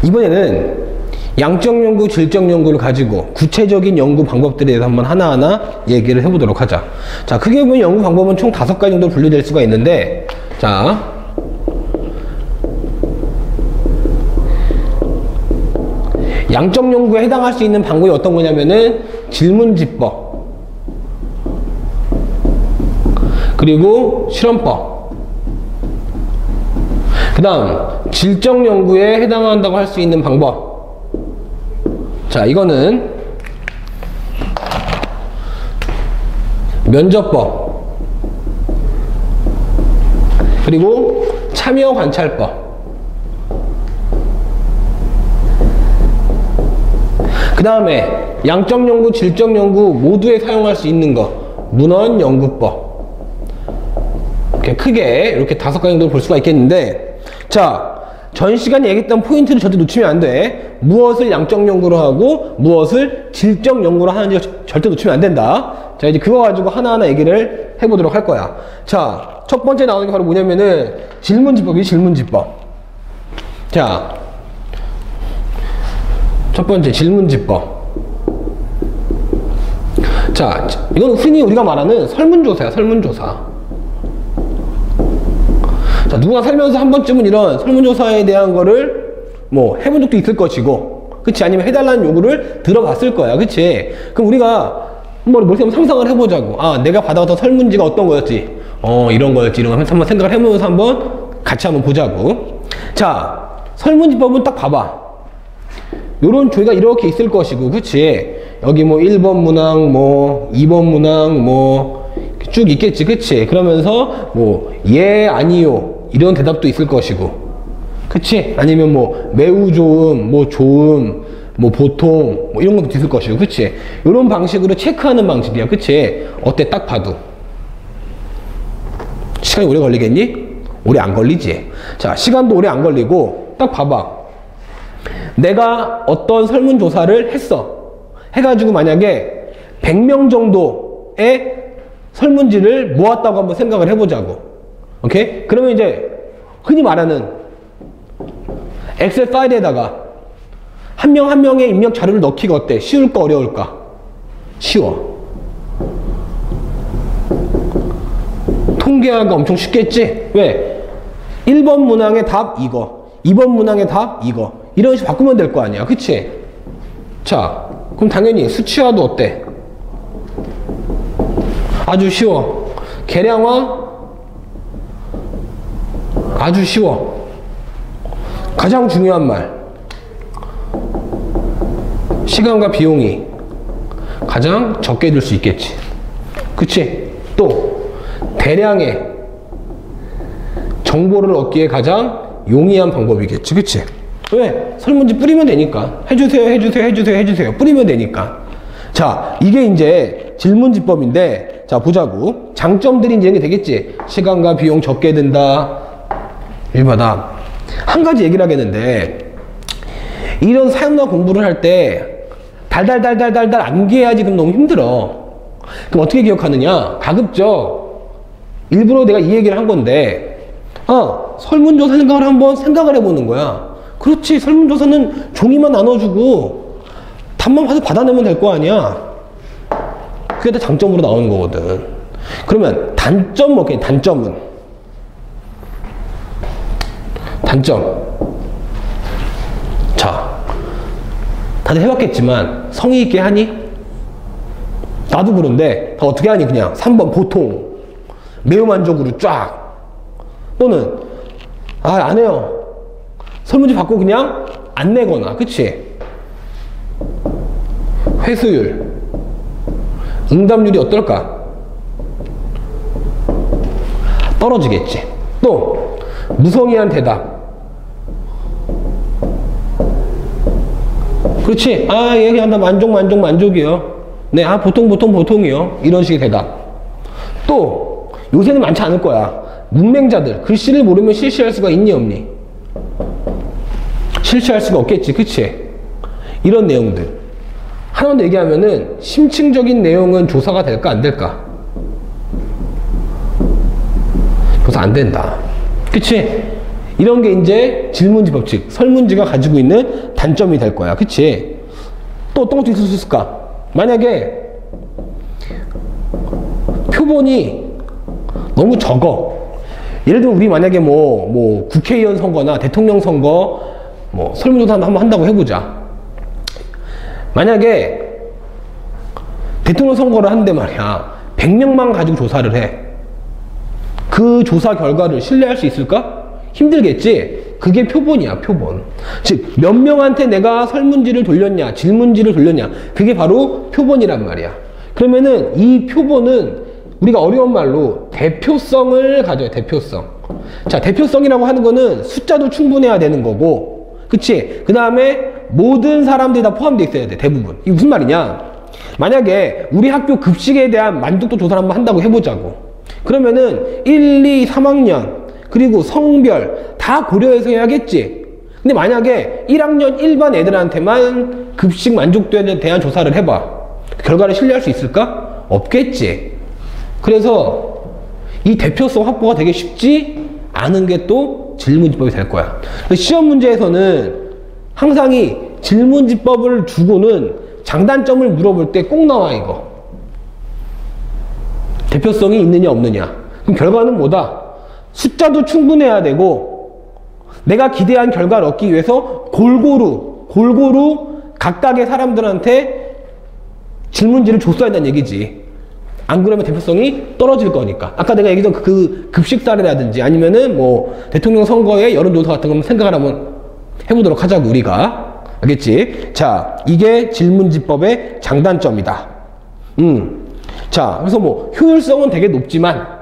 이번에는 양적 연구, 질적 연구를 가지고 구체적인 연구 방법들에 대해서 한번 하나하나 얘기를 해보도록 하자. 자, 크게 보면 연구 방법은 총 5가지 정도 분류될 수가 있는데, 자, 양적 연구에 해당할 수 있는 방법이 어떤 거냐면은 질문지법, 그리고 실험법, 그 다음 질적 연구에 해당한다고 할 수 있는 방법. 자, 이거는 면접법, 그리고 참여 관찰법, 그 다음에 양적 연구, 질적 연구 모두에 사용할 수 있는 거 문헌 연구법. 이렇게 크게 이렇게 5가지 정도 볼 수가 있겠는데, 자, 전 시간에 얘기했던 포인트를 절대 놓치면 안 돼. 무엇을 양적 연구로 하고 무엇을 질적 연구로 하는지 절대 놓치면 안 된다. 자, 이제 그거 가지고 하나하나 얘기를 해보도록 할 거야. 자, 첫 번째 나오는 게 바로 뭐냐면은 질문지법이 질문지법. 자, 첫 번째 질문지법. 자, 이건 흔히 우리가 말하는 설문조사야, 설문조사. 자, 누구나 살면서 한 번쯤은 이런 설문조사에 대한 거를 뭐 해본 적도 있을 것이고, 그치? 아니면 해달라는 요구를 들어봤을 거야, 그치? 그럼 우리가 한번 머릿속에 상상을 해보자고. 아, 내가 받아왔던 설문지가 어떤 거였지? 이런 거였지, 이런 거 한번 생각을 해보면서 한번 같이 한번 보자고. 자, 설문지법은 딱 봐봐. 요런 조회가 이렇게 있을 것이고, 그치? 여기 뭐 1번 문항, 뭐 2번 문항, 뭐 쭉 있겠지, 그치? 그러면서 뭐 예, 아니요 이런 대답도 있을 것이고, 그치? 아니면 뭐 매우 좋음, 뭐 좋음, 뭐 보통, 뭐 이런 것도 있을 것이고, 그치? 이런 방식으로 체크하는 방식이야, 그치? 어때? 딱 봐도 시간이 오래 걸리겠니? 오래 안 걸리지. 자, 시간도 오래 안 걸리고, 딱 봐봐. 내가 어떤 설문조사를 했어. 해가지고 만약에 100명 정도의 설문지를 모았다고 한번 생각을 해보자고. 오케이? 그러면 이제 흔히 말하는 엑셀 파일에다가 한 명 한 명의 입력 자료를 넣기가 어때? 쉬울까 어려울까? 쉬워. 통계하기가 엄청 쉽겠지? 왜? 1번 문항의 답 이거, 2번 문항의 답 이거, 이런 식으로 바꾸면 될 거 아니야, 그치? 자, 그럼 당연히 수치화도 어때? 아주 쉬워. 계량화 아주 쉬워. 가장 중요한 말, 시간과 비용이 가장 적게 들 수 있겠지, 그치? 또 대량의 정보를 얻기에 가장 용이한 방법이겠지, 그치? 왜? 설문지 뿌리면 되니까. 해주세요, 해주세요, 해주세요, 해주세요. 뿌리면 되니까. 자, 이게 이제 질문지법인데, 자, 보자고. 장점들이 이제 이게 되겠지. 시간과 비용 적게 든다. 일마다 한 가지 얘기를 하겠는데, 이런 사용자 공부를 할 때 달달달달달달 암기해야지. 그럼 너무 힘들어. 그럼 어떻게 기억하느냐? 가급적 일부러 내가 이 얘기를 한 건데, 설문조사 생각을 한번 생각을 해보는 거야. 그렇지, 설문조사는 종이만 나눠주고 답만 봐서 받아내면 될 거 아니야. 그게 다 장점으로 나오는 거거든. 그러면 단점 뭐겠니? 단점은? 단점. 자, 다들 해봤겠지만 성의 있게 하니? 나도 그런데 다 어떻게 하니? 그냥 3번 보통, 매우 만족으로 쫙. 또는 안 해요. 설문지 받고 그냥 안 내거나, 그치? 회수율, 응답률이 어떨까? 떨어지겠지. 또 무성의한 대답. 그렇지. 얘기한다. 만족이요. 네, 보통이요. 이런 식의 대답. 또 요새는 많지 않을 거야. 문맹자들, 글씨를 모르면 실시할 수가 있니 없니? 실시할 수가 없겠지, 그치? 이런 내용들 하나만 더 얘기하면은 심층적인 내용은 조사가 될까 안 될까? 조사 안 된다, 그치? 이런 게 이제 질문지 법칙, 설문지가 가지고 있는 단점이 될 거야. 그치? 또 어떤 것도 있을 수 있을까? 만약에 표본이 너무 적어. 예를 들면 우리 만약에 뭐 국회의원 선거나 대통령 선거 뭐 설문조사 한번 한다고 해보자. 만약에 대통령 선거를 하는데 말이야 100명만 가지고 조사를 해. 그 조사 결과를 신뢰할 수 있을까? 힘들겠지? 그게 표본이야, 표본. 즉, 몇 명한테 내가 설문지를 돌렸냐, 질문지를 돌렸냐, 그게 바로 표본이란 말이야. 그러면은 이 표본은 우리가 어려운 말로 대표성을 가져요, 대표성. 자, 대표성이라고 하는 거는 숫자도 충분해야 되는 거고, 그치? 그 다음에 모든 사람들이 다 포함되어 있어야 돼, 대부분. 이게 무슨 말이냐? 만약에 우리 학교 급식에 대한 만족도 조사를 한번 한다고 해보자고. 그러면은 1, 2, 3학년 그리고 성별 다 고려해서 해야겠지. 근데 만약에 1학년 일반 애들한테만 급식 만족도에 대한 조사를 해봐. 결과를 신뢰할 수 있을까? 없겠지. 그래서 이 대표성 확보가 되게 쉽지 않은 게 또 질문지법이 될 거야. 시험 문제에서는 항상 이 질문지법을 두고는 장단점을 물어볼 때 꼭 나와 이거. 대표성이 있느냐 없느냐. 그럼 결과는 뭐다? 숫자도 충분해야 되고 내가 기대한 결과를 얻기 위해서 골고루 각각의 사람들한테 질문지를 줬어야 한다는 얘기지. 안 그러면 대표성이 떨어질 거니까. 아까 내가 얘기했던 그 급식 사례라든지 아니면은 뭐 대통령 선거의 여론조사 같은 거 생각을 한번 해보도록 하자고 우리가. 알겠지? 자, 이게 질문지법의 장단점이다. 자, 그래서 뭐 효율성은 되게 높지만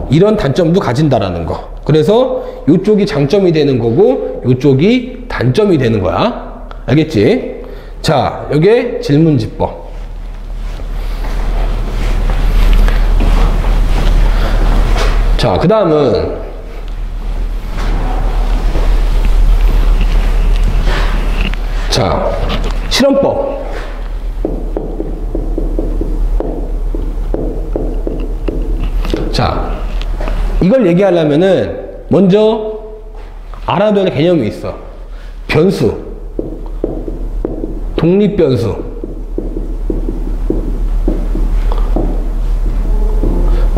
이런 단점도 가진다라는 거. 그래서 이쪽이 장점이 되는 거고 이쪽이 단점이 되는 거야. 알겠지? 자, 이게 질문지법. 자, 그 다음은 자, 실험법. 자, 이걸 얘기하려면은 먼저 알아둬야 될 개념이 있어. 변수, 독립변수,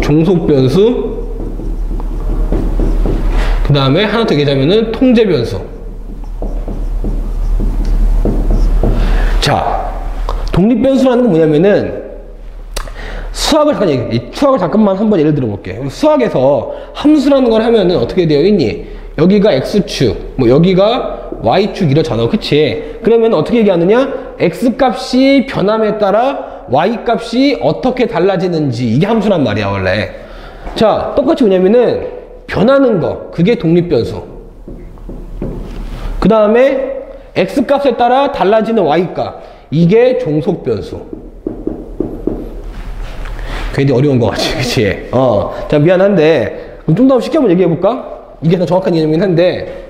종속변수, 그 다음에 하나 더 얘기하자면은 통제변수. 자, 독립변수라는 건 뭐냐면은 수학을 잠깐만 한번 예를 들어 볼게. 수학에서 함수라는 걸 하면은 어떻게 되어 있니? 여기가 x축, 뭐 여기가 y축 이렇잖아. 그치? 그러면 어떻게 얘기하느냐? x값이 변함에 따라 y값이 어떻게 달라지는지, 이게 함수란 말이야 원래. 자, 똑같이 뭐냐면은 변하는 거, 그게 독립변수. 그 다음에 x값에 따라 달라지는 y값, 이게 종속변수. 괜히 어려운 거 같지, 그치? 자, 미안한데 좀 더 쉽게 한번 얘기해볼까? 이게 더 정확한 개념이긴 한데,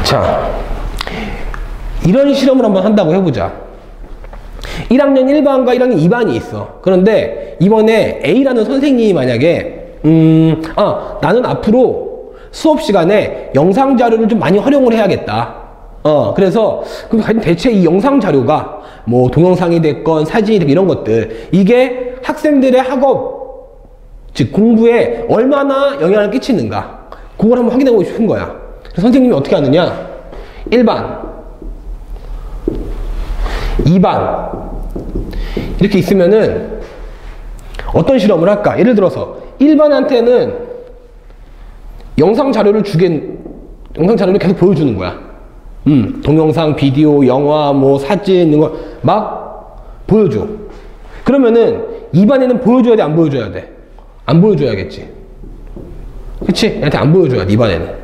자, 이런 실험을 한번 한다고 해보자. 1학년 1반과 1학년 2반이 있어. 그런데 이번에 A라는 선생님이 만약에 나는 앞으로 수업 시간에 영상 자료를 좀 많이 활용을 해야겠다. 그래서 그럼 대체 이 영상 자료가 뭐 동영상이 됐건 사진이 됐건 이런 것들, 이게 학생들의 학업, 즉 공부에 얼마나 영향을 끼치는가, 그걸 한번 확인해보고 싶은 거야. 그래서 선생님이 어떻게 하느냐? 1반, 2반 이렇게 있으면은 어떤 실험을 할까? 예를 들어서 1반한테는 영상 자료를 계속 보여주는 거야. 동영상, 비디오, 영화, 뭐 사진 이런 거 막 보여줘. 그러면은 2반에는 보여줘야 돼, 안 보여줘야 돼? 안 보여줘야겠지. 그치? 얘한테 안 보여줘야 돼, 2반에는.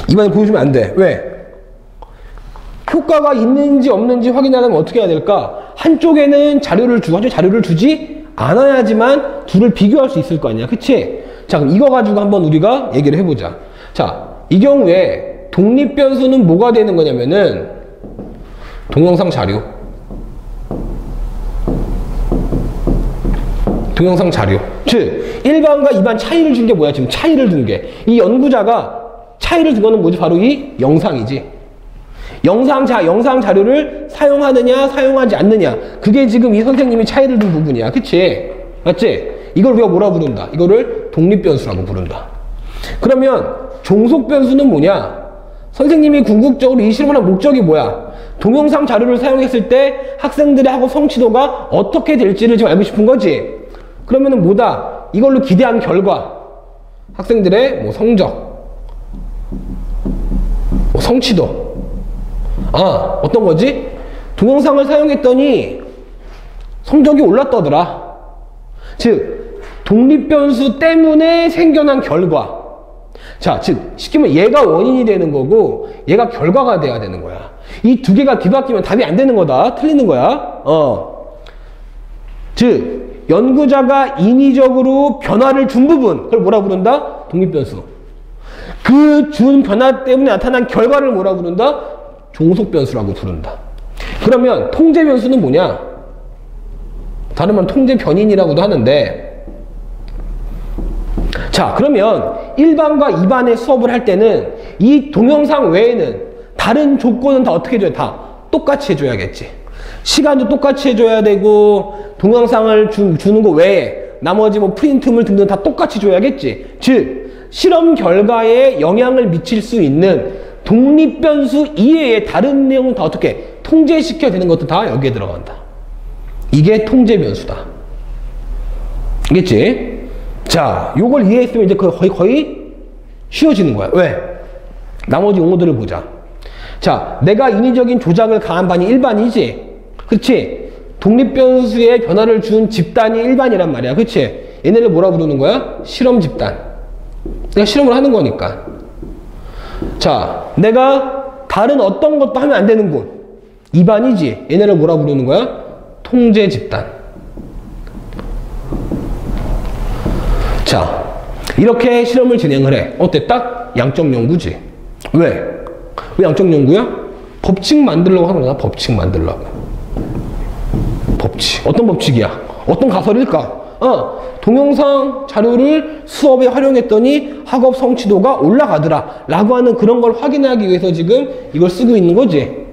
2반에 보여주면 안 돼. 왜? 효과가 있는지 없는지 확인하려면 어떻게 해야 될까? 한쪽에는 자료를 주고 한쪽에 자료를 주지 않아야지만 둘을 비교할 수 있을 거 아니야. 그치? 자, 그럼 이거 가지고 한번 우리가 얘기를 해보자. 자, 이 경우에 독립변수는 뭐가 되는 거냐면은 동영상 자료, 동영상 자료. 즉, 1반과 2반 차이를 준 게 뭐야? 지금 차이를 준 게. 이 연구자가 차이를 준 거는 뭐지? 바로 이 영상이지. 영상 자료를 사용하느냐, 사용하지 않느냐. 그게 지금 이 선생님이 차이를 둔 부분이야. 그치? 맞지? 이걸 우리가 뭐라 부른다? 이거를 독립변수라고 부른다. 그러면 종속변수는 뭐냐? 선생님이 궁극적으로 이 실험을 한 목적이 뭐야? 동영상 자료를 사용했을 때 학생들의 학업 성취도가 어떻게 될지를 지금 알고 싶은 거지. 그러면은 뭐다? 이걸로 기대한 결과, 학생들의 뭐 성적, 뭐 성취도. 아, 어떤 거지? 동영상을 사용했더니 성적이 올랐다더라. 즉, 독립변수 때문에 생겨난 결과. 자, 즉, 쉽게 말하면 얘가 원인이 되는 거고 얘가 결과가 돼야 되는 거야. 이 두 개가 뒤바뀌면 답이 안 되는 거다. 틀리는 거야. 즉, 연구자가 인위적으로 변화를 준 부분, 그걸 뭐라 부른다? 독립변수. 그 준 변화 때문에 나타난 결과를 뭐라 부른다? 종속변수라고 부른다. 그러면 통제변수는 뭐냐? 다른 말은 통제변인이라고도 하는데, 자, 그러면 1반과 2반의 수업을 할 때는 이 동영상 외에는 다른 조건은 다 어떻게 해줘야 돼? 다 똑같이 해줘야겠지. 시간도 똑같이 해줘야 되고, 동영상을 주는 거 외에 나머지 뭐 프린트물 등등 다 똑같이 줘야겠지. 즉, 실험 결과에 영향을 미칠 수 있는 독립변수 이외의 다른 내용은 다 어떻게 통제시켜야 되는 것도 다 여기에 들어간다. 이게 통제변수다. 알겠지? 자, 요걸 이해했으면 이제 거의 쉬워지는 거야. 왜? 나머지 용어들을 보자. 자, 내가 인위적인 조작을 가한 반이 1반이지? 그렇지? 독립변수에 변화를 준 집단이 1반이란 말이야. 그렇지? 얘네를 뭐라 부르는 거야? 실험 집단. 내가 실험을 하는 거니까. 자, 내가 다른 어떤 것도 하면 안 되는 곳 2반이지? 얘네를 뭐라 부르는 거야? 통제 집단. 자, 이렇게 실험을 진행을 해. 어때? 딱 양적 연구지. 왜? 왜 양적 연구야? 법칙 만들려고 하는 거야. 법칙 만들려고. 법칙. 어떤 법칙이야? 어떤 가설일까? 동영상 자료를 수업에 활용했더니 학업 성취도가 올라가더라 라고 하는 그런 걸 확인하기 위해서 지금 이걸 쓰고 있는 거지.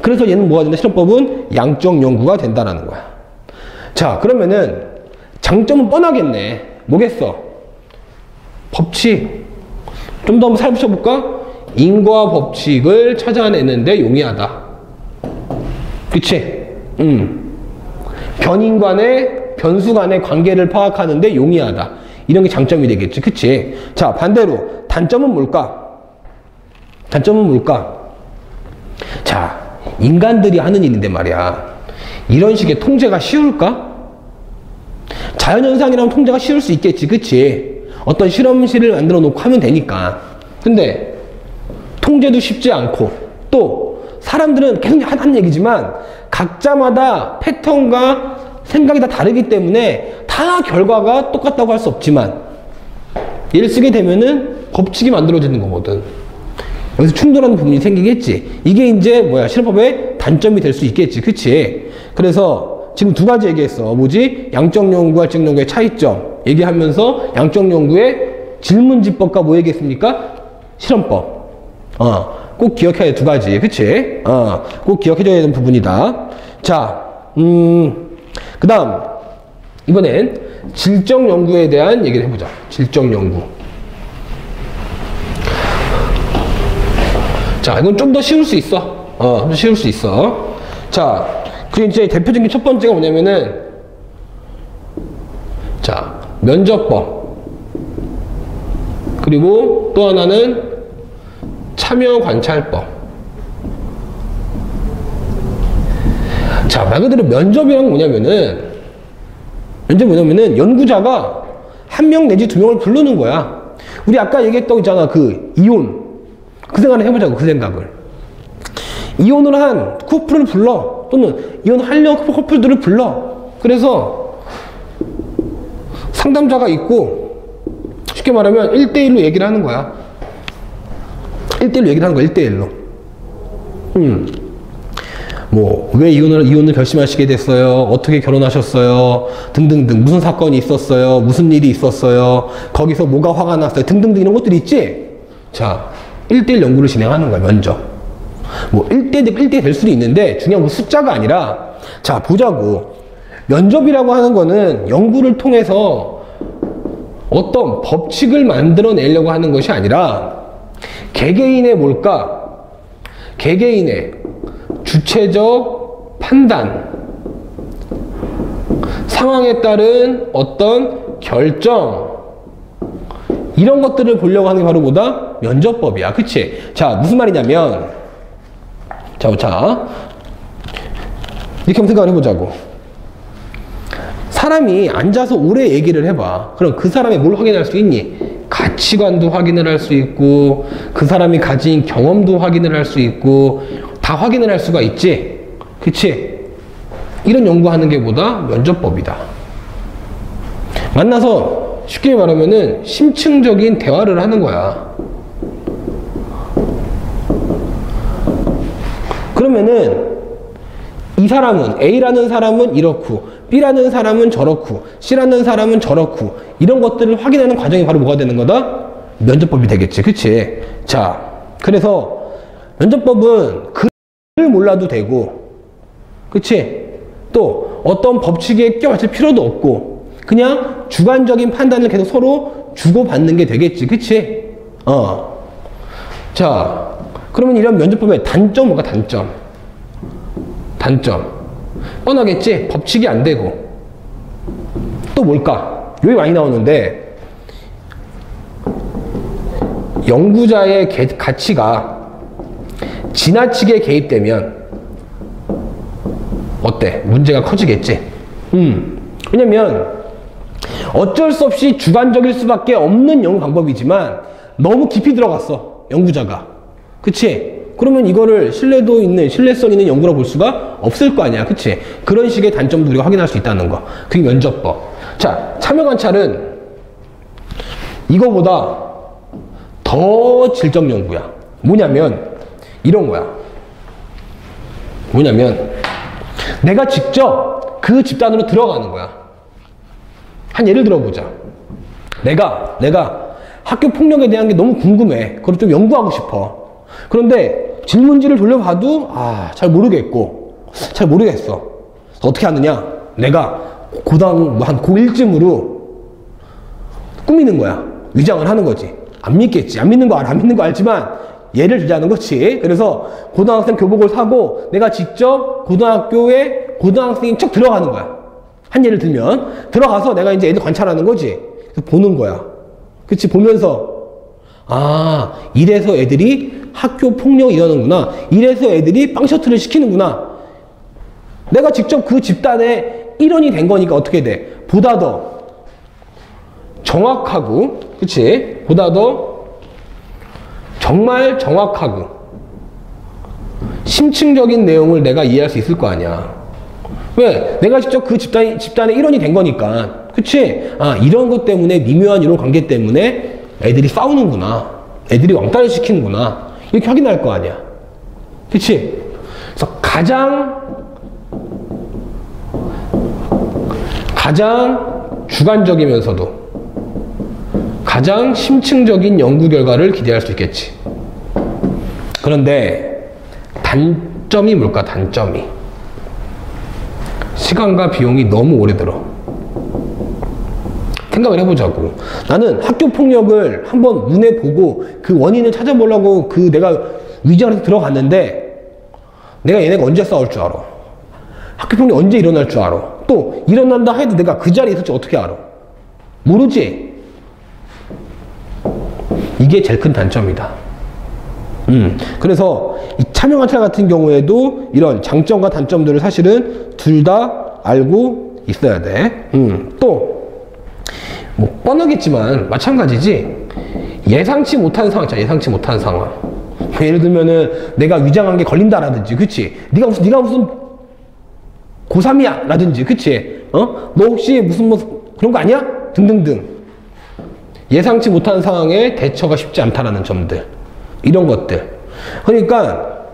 그래서 얘는 뭐가 된다? 실험법은 양적 연구가 된다라는 거야. 자, 그러면은 장점은 뻔하겠네. 뭐겠어? 법칙. 좀 더 한번 살펴볼까? 인과 법칙을 찾아내는데 용이하다. 그치? 변인 간의 변수 간의 관계를 파악하는데 용이하다. 이런 게 장점이 되겠지. 그치? 자, 반대로 단점은 뭘까? 단점은 뭘까? 자, 인간들이 하는 일인데 말이야. 이런 식의 통제가 쉬울까? 자연현상이라면 통제가 쉬울 수 있겠지. 그치? 어떤 실험실을 만들어 놓고 하면 되니까. 근데 통제도 쉽지 않고, 또 사람들은 계속 하는 얘기지만 각자마다 패턴과 생각이 다 다르기 때문에 다 결과가 똑같다고 할 수 없지만 얘를 쓰게 되면은 법칙이 만들어지는 거거든. 여기서 충돌하는 부분이 생기겠지. 이게 이제 뭐야? 실험법의 단점이 될 수 있겠지. 그치? 그래서 지금 두 가지 얘기했어. 뭐지? 양적 연구와 질적 연구의 차이점 얘기하면서 양적 연구의 질문지법과 뭐 얘기했습니까? 실험법. 꼭 기억해야 돼. 두 가지. 그치? 꼭 기억해줘야 되는 부분이다. 자, 그 다음, 이번엔 질적 연구에 대한 얘기를 해보자. 질적 연구. 자, 이건 좀 더 쉬울 수 있어. 좀 쉬울 수 있어. 자, 그리고 이제 대표적인 첫 번째가 뭐냐면은, 자, 면접법. 그리고 또 하나는 참여 관찰법. 자, 말 그대로 면접이란 뭐냐면은, 연구자가 한 명 내지 두 명을 부르는 거야. 우리 아까 얘기했던 거 있잖아. 그 이온. 그 생각을 해보자고, 그 생각을. 이혼을 한 커플을 불러. 또는 이혼하려는 커플들을 불러. 그래서 상담자가 있고, 쉽게 말하면 1대1로 얘기를 하는 거야. 1대1로 얘기를 하는 거야, 1대1로. 뭐 왜 이혼을 결심하시게 됐어요? 어떻게 결혼하셨어요? 등등등. 무슨 사건이 있었어요? 무슨 일이 있었어요? 거기서 뭐가 화가 났어요? 등등등 이런 것들이 있지? 자, 1대1 연구를 진행하는 거야, 면접. 뭐 1대1 될 수도 있는데 중요한 건 숫자가 아니라, 자, 보자고. 면접이라고 하는 거는 연구를 통해서 어떤 법칙을 만들어내려고 하는 것이 아니라 개개인의 뭘까? 개개인의 주체적 판단, 상황에 따른 어떤 결정, 이런 것들을 보려고 하는 게 바로 뭐다? 면접법이야. 그치? 자, 무슨 말이냐면, 자, 이렇게 한번 생각을 해보자고. 사람이 앉아서 오래 얘기를 해봐. 그럼 그 사람이 뭘 확인할 수 있니? 가치관도 확인을 할 수 있고, 그 사람이 가진 경험도 확인을 할 수 있고, 다 확인을 할 수가 있지. 그치? 이런 연구하는 게 뭐다? 면접법이다. 만나서 쉽게 말하면은 심층적인 대화를 하는 거야. 그러면은 이 사람은, A라는 사람은 이렇고, B라는 사람은 저렇고, C라는 사람은 저렇고, 이런 것들을 확인하는 과정이 바로 뭐가 되는 거다? 면접법이 되겠지. 그치? 자, 그래서 면접법은 글을 몰라도 되고, 그치? 또 어떤 법칙에 껴맞출 필요도 없고, 그냥 주관적인 판단을 계속 서로 주고받는 게 되겠지. 그치? 자, 그러면 이런 면접법의 단점 뭐가 단점? 뻔하겠지? 법칙이 안 되고. 또 뭘까? 여기 많이 나오는데, 연구자의 가치가 지나치게 개입되면 어때? 문제가 커지겠지? 왜냐면 어쩔 수 없이 주관적일 수밖에 없는 연구 방법이지만 너무 깊이 들어갔어, 연구자가. 그치? 그러면 이거를 신뢰성 있는 연구라고 볼 수가 없을 거 아니야. 그치? 그런 식의 단점도 우리가 확인할 수 있다는 거. 그게 면접법. 자, 참여 관찰은 이거보다 더 질적 연구야. 뭐냐면 이런 거야. 뭐냐면 내가 직접 그 집단으로 들어가는 거야. 한 예를 들어보자. 내가 학교 폭력에 대한 게 너무 궁금해. 그걸 좀 연구하고 싶어. 그런데 질문지를 돌려봐도 잘 모르겠어. 어떻게 하느냐? 내가 한 고1쯤으로 꾸미는 거야. 위장을 하는 거지. 안 믿겠지. 안 믿는 거 알지만 예를 들자는 거지. 그래서 고등학생 교복을 사고 내가 직접 고등학교에 고등학생인 척 들어가는 거야. 한 예를 들면 들어가서 내가 이제 애들 관찰하는 거지. 그래서 보는 거야. 그치? 보면서 이래서 애들이 학교 폭력이 일어나는구나. 이래서 애들이 빵셔틀을 시키는구나. 내가 직접 그 집단의 일원이 된 거니까 어떻게 돼? 보다 더 정확하고, 그치? 보다 더 정말 정확하고 심층적인 내용을 내가 이해할 수 있을 거 아니야. 왜? 내가 직접 그 집단의 일원이 된 거니까. 그치? 이런 것 때문에, 미묘한 이런 관계 때문에 애들이 싸우는구나. 애들이 왕따를 시키는구나. 이렇게 확인할 거 아니야. 그치? 그래서 가장 주관적이면서도 가장 심층적인 연구 결과를 기대할 수 있겠지. 그런데 단점이 뭘까? 단점이 시간과 비용이 너무 오래 들어. 생각을 해보자고. 나는 학교 폭력을 한번 눈에 보고 그 원인을 찾아보려고 내가 위장해서 들어갔는데 내가 얘네가 언제 싸울 줄 알아? 학교 폭력 언제 일어날 줄 알아? 또 일어난다 해도 내가 그 자리에 있을지 어떻게 알아? 모르지? 이게 제일 큰 단점이다. 그래서 이 참여 관찰 같은 경우에도 이런 장점과 단점들을 사실은 둘 다 알고 있어야 돼. 또 뭐 뻔하겠지만 마찬가지지. 예상치 못한 상황 있잖아. 예상치 못한 상황. 예를 들면은 내가 위장한 게 걸린다라든지, 그치? 네가 무슨 고3이야 라든지, 그치? 너 혹시 무슨 그런 거 아니야? 등등등. 예상치 못한 상황에 대처가 쉽지 않다라는 점들, 이런 것들. 그러니까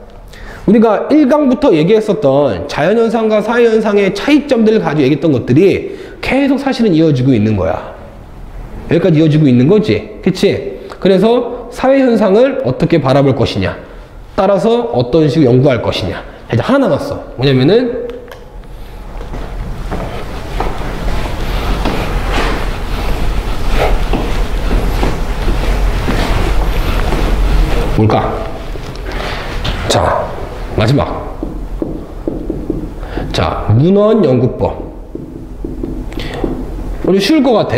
우리가 1강부터 얘기했었던 자연현상과 사회현상의 차이점들을 가지고 얘기했던 것들이 계속 사실은 이어지고 있는 거야. 여기까지 이어지고 있는 거지. 그치? 그래서 사회현상을 어떻게 바라볼 것이냐, 따라서 어떤 식으로 연구할 것이냐. 이제 하나 남았어. 뭐냐면은 뭘까? 자, 마지막. 자, 문헌연구법. 우리 쉬울 것 같아.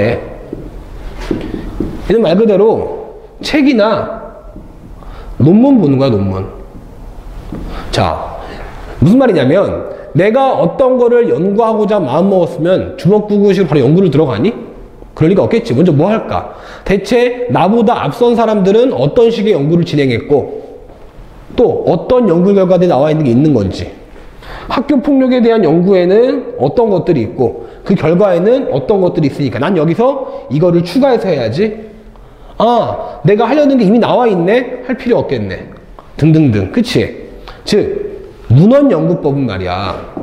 이는 말 그대로 책이나 논문 보는 거야, 논문. 자, 무슨 말이냐면 내가 어떤 거를 연구하고자 마음먹었으면 주먹구구식으로 바로 연구를 들어가니? 그럴 리가 없겠지. 먼저 뭐 할까? 대체 나보다 앞선 사람들은 어떤 식의 연구를 진행했고 또 어떤 연구 결과들이 나와 있는 게 있는 건지, 학교 폭력에 대한 연구에는 어떤 것들이 있고 그 결과에는 어떤 것들이 있으니까 난 여기서 이거를 추가해서 해야지. 아, 내가 하려는 게 이미 나와 있네? 할 필요 없겠네. 등등등. 그치? 즉 문헌연구법은 말이야,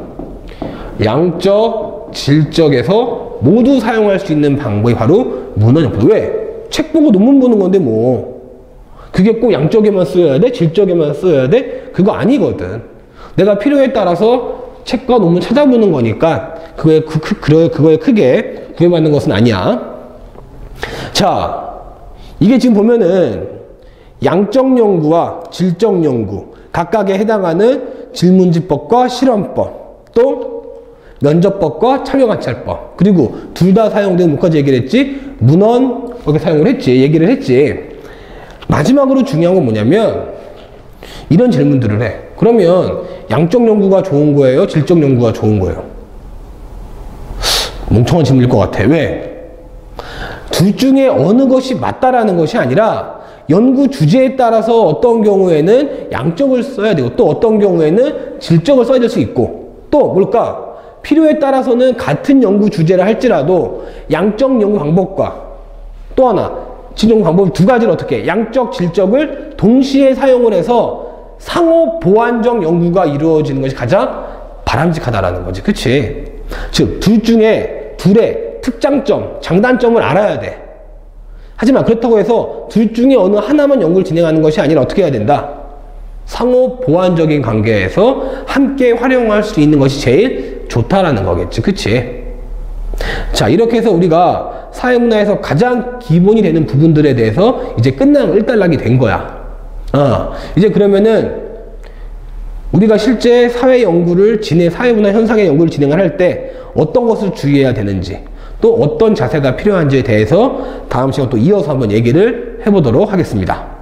양적, 질적에서 모두 사용할 수 있는 방법이 바로 문헌연구법. 왜? 책 보고 논문 보는 건데 뭐 그게 꼭 양적에만 쓰여야 돼? 질적에만 쓰여야 돼? 그거 아니거든. 내가 필요에 따라서 책과 논문 찾아보는 거니까 그거에 크게 구애받는 것은 아니야. 자, 이게 지금 보면은 양적 연구와 질적 연구 각각에 해당하는 질문지법과 실험법, 또 면접법과 참여관찰법, 그리고 둘 다 사용되는 뭐까지 얘기를 했지? 문헌 이렇게 사용을 했지, 얘기를 했지. 마지막으로 중요한 건 뭐냐면 이런 질문들을 해. 그러면 양적 연구가 좋은 거예요? 질적 연구가 좋은 거예요? 멍청한 질문일 것 같아. 왜? 둘 중에 어느 것이 맞다라는 것이 아니라 연구 주제에 따라서 어떤 경우에는 양적을 써야 되고 또 어떤 경우에는 질적을 써야 될 수 있고, 또 뭘까? 필요에 따라서는 같은 연구 주제를 할지라도 양적 연구 방법과 또 하나 질적 방법 두 가지를 어떻게 해? 양적, 질적을 동시에 사용을 해서 상호 보완적 연구가 이루어지는 것이 가장 바람직하다라는 거지. 그치? 즉 둘 중에 둘의 특장점, 장단점을 알아야 돼. 하지만 그렇다고 해서 둘 중에 어느 하나만 연구를 진행하는 것이 아니라 어떻게 해야 된다? 상호 보완적인 관계에서 함께 활용할 수 있는 것이 제일 좋다라는 거겠지. 그치? 자, 이렇게 해서 우리가 사회문화에서 가장 기본이 되는 부분들에 대해서 이제 끝나는 일단락이 된 거야. 이제 그러면은 우리가 실제 사회 연구를 사회문화 현상의 연구를 진행을 할 때 어떤 것을 주의해야 되는지, 또 어떤 자세가 필요한지에 대해서 다음 시간 또 이어서 한번 얘기를 해보도록 하겠습니다.